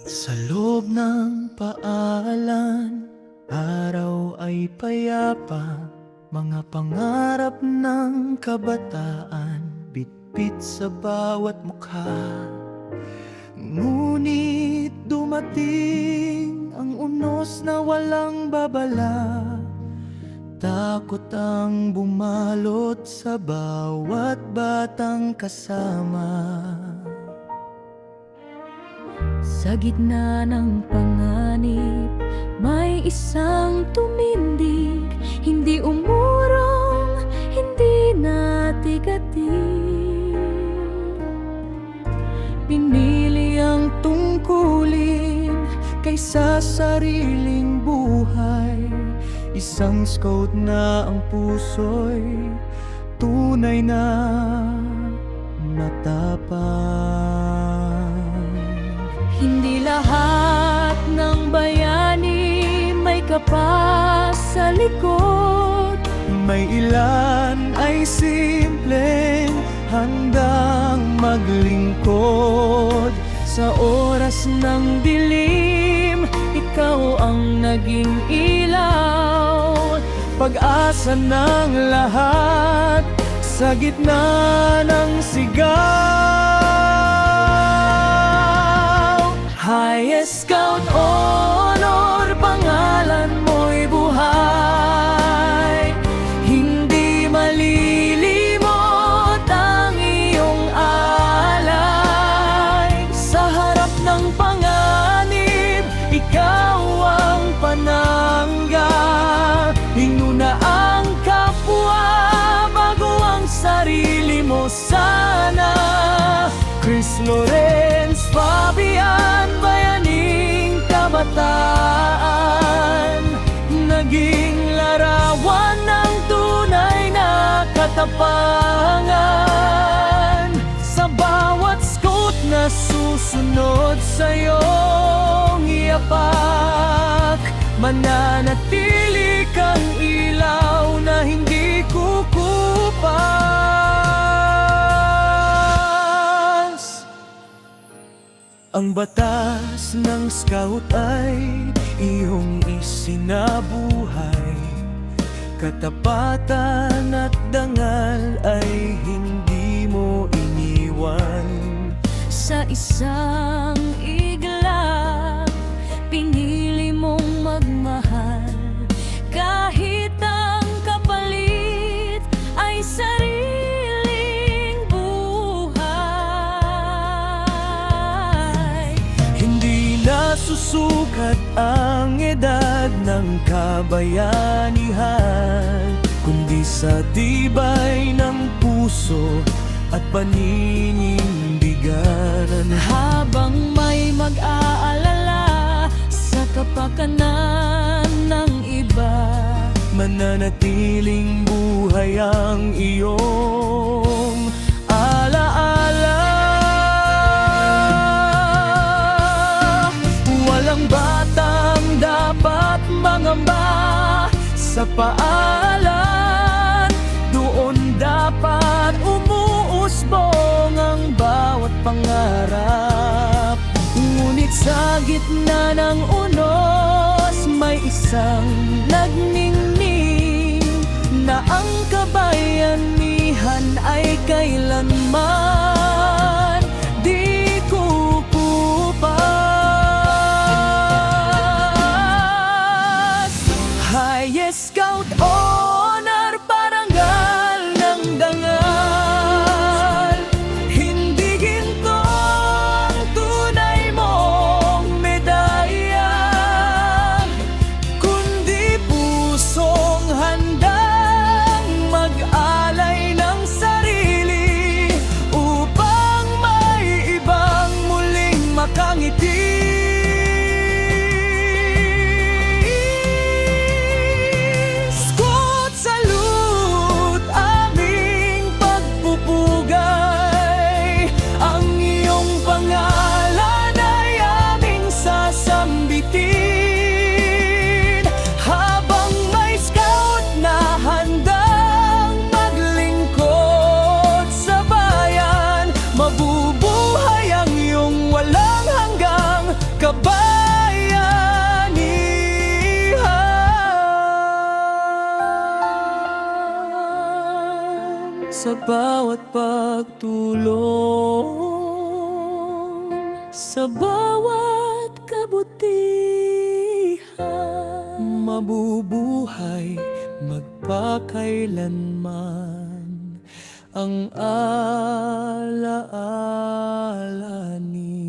Sa loob ng paalan, araw ay payapa, mga pangarap ng kabataan, bitbit sa bawat mukha. Ngunit dumating ang unos na walang babala, takot ang bumalot sa bawat batang kasama. Sa gitna ng panganib, may isang tumindig, hindi umurong, hindi natigatig. Pinili ang tungkulin kaysa sariling buhay, isang scout na ang puso'y tunay na matapang. Hindi lahat ng bayani may kapas sa likod. May ilan ay simpleng handang maglingkod. Sa oras ng dilim, ikaw ang naging ilaw, pag-asa ng lahat sa gitna ng sigaw. Highest Scout Honor, pangalan mo'y buhay. Hindi malilimot ang iyong alay. Sa harap ng panganib, ikaw ang panangga. Inuna ang kapwa bago ang sarili mo sana. Chris Lawrence Fabian, bayaning kabataan, naging larawan ng tunay na katapangan. Sa bawat scout na susunod sa iyong yapak, mananatili kang ilaw na hindi kukupas. Ang batas ng scout ay iyong isinabuhay, katapatan at dangal ay hindi mo iniwan. Sa isang iglap, pinili mong magmahal, kahit ang kapalit ay sariling buhay. Hindi nasusukat ang edad ng kabayanihan, kundi sa tibay ng puso at paninindigan. Habang may mag-aalala sa kapakanan ng iba, mananatiling buhay ang iyong alaala. Walang batang dapat mangamba sa paalan, doon dapat umuusbong ang bawat pangarap. Ngunit sa gitna ng unos, may isang nagningning na ang kabayanihan ay kailanman di kukupas. Highest Scout Honor, parangal ng dangal, hindi ginto ang tunay mong medalya, kundi pusong handang mag-alay ng sarili bawat pagtulong, Sa bawat kabutihan, mabubuhay magpakailanman ang alaala ni